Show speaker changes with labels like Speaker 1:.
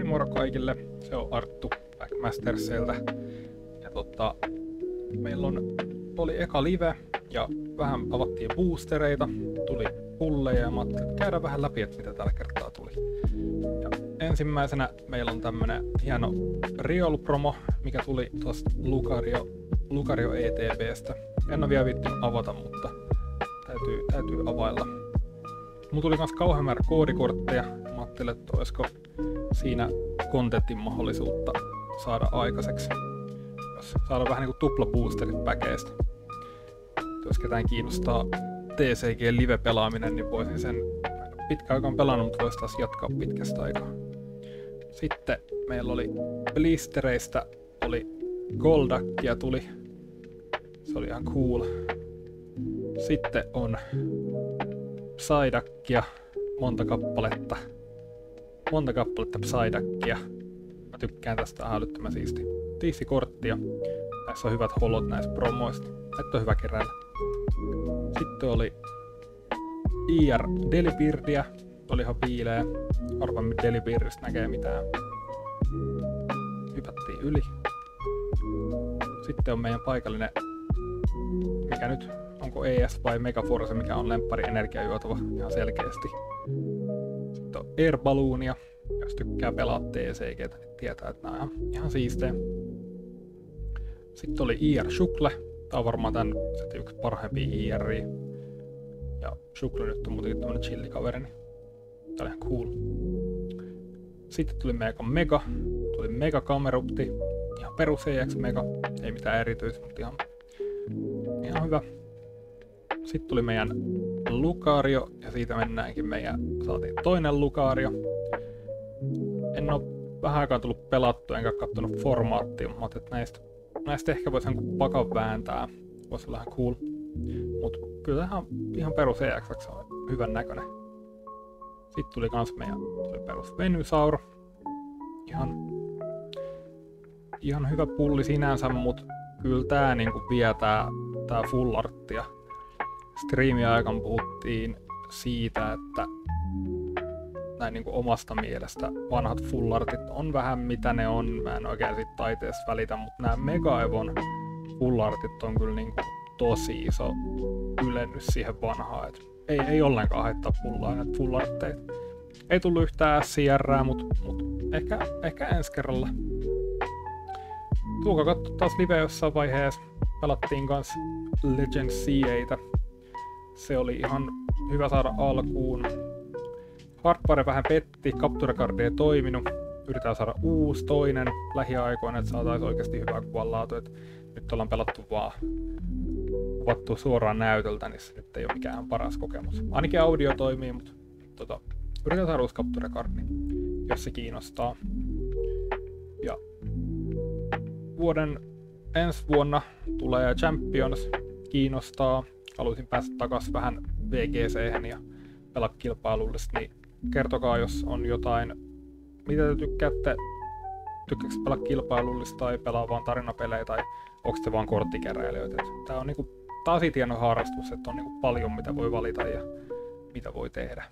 Speaker 1: Moro kaikille, se on Arttu Backmastersilta. Ja meillä oli eka live ja vähän avattiin boostereita, tuli pulleja ja mä ajattelin, että käydään vähän läpi, että mitä tällä kertaa tuli. Ja ensimmäisenä meillä on tämmönen hieno Riolu-promo, mikä tuli tuosta Lucario ETBstä. En ole vielä viittynyt avata, mutta täytyy availla. Mulla tuli kans kauhean määrä koodikortteja. Mä ajattelin, että olisiko siinä kontentin mahdollisuutta saada aikaiseksi. Jos saadaan vähän niinku tupla boosterit päkeistä. Jos ketään kiinnostaa TCG live-pelaaminen, niin voisin sen pitkään aikaan pelannut, mutta voisi taas jatkaa pitkästä aikaa. Sitten meillä oli blistereistä oli Goldackia tuli. Se oli ihan cool. Sitten on Psyduckia, monta kappaletta Psyduckia. Mä tykkään tästä älyttömän siisti korttia. Näissä on hyvät holot näistä promoista. Näitä on hyvä keräillä. Sitten oli IR Delibirdia. Oli ihan piileä. Arvaa nyt Delibirdistä näkee mitään. Hypättiin yli. Sitten on meidän paikallinen, mikä nyt, onko ES vai Megaforce, mikä on lemppari energiajuotava ihan selkeästi. Sitten on Air Balloonia, jos tykkää pelaa TCGtä, niin tietää, että nämä on ihan siistejä. Sitten oli IR Shukle, tää on varmaan tän yksi parhaimpia IRiä. Ja Shukle nyt on muutenkin tämmönen chillikaveri, niin tää oli ihan cool. Sitten tuli tuli Mega Kamerupti, ihan perus EX Mega, ei mitään erityistä, mutta ihan hyvä. Sitten tuli meidän Lucario ja siitä mennäänkin saatiin toinen Lucario. En oo vähän aikaa tullut pelattua enkä kattonut formaattia, mutta että näistä ehkä voisi pakan vääntää, voisi olla ihan cool. Mut kyllä ihan perus EX on hyvän näköinen. Sitten tuli kans tuli perus Venusaur. Ihan hyvä pulli sinänsä, mut kyllä tää niinku vie tää full arttia. Striimin aikana puhuttiin siitä, että näin niinku omasta mielestä vanhat full artit on vähän mitä ne on. Mä en oikein siitä taiteesta välitä, mutta nämä Mega Evon full artit on kyllä niinku tosi iso ylennys siihen vanhaan. Et ei ollenkaan haittaa pullaa näitä full artteita. Ei tullut yhtään SCRää, mut ehkä ensi kerralla. Tulkaa katsoa taas live jossain vaiheessa. Pelattiin kans Legends CA:tä. Se oli ihan hyvä saada alkuun. Hardware vähän petti, Capture Card ei toiminut. Yritetään saada toinen lähiaikoina, että saataisiin oikeasti hyvää kuvanlaatu. Nyt ollaan pelattu kuvattu suoraan näytöltä, niin se nyt ei ole mikään paras kokemus. Ainakin audio toimii, mutta yritetään saada uusi Capture Card, jos se kiinnostaa. Ja ensi vuonna tulee Champions, kiinnostaa. Haluaisin päästä takas vähän VGC:hen ja pelaa kilpailullisesti, niin kertokaa, jos on jotain, mitä te tykkäätte. Tykkääkö pelaa kilpailullista tai pelaa vaan tarinapelejä tai onko se vaan korttikeräilijöitä. Tää on tosi hieno harrastus, että on paljon mitä voi valita ja mitä voi tehdä.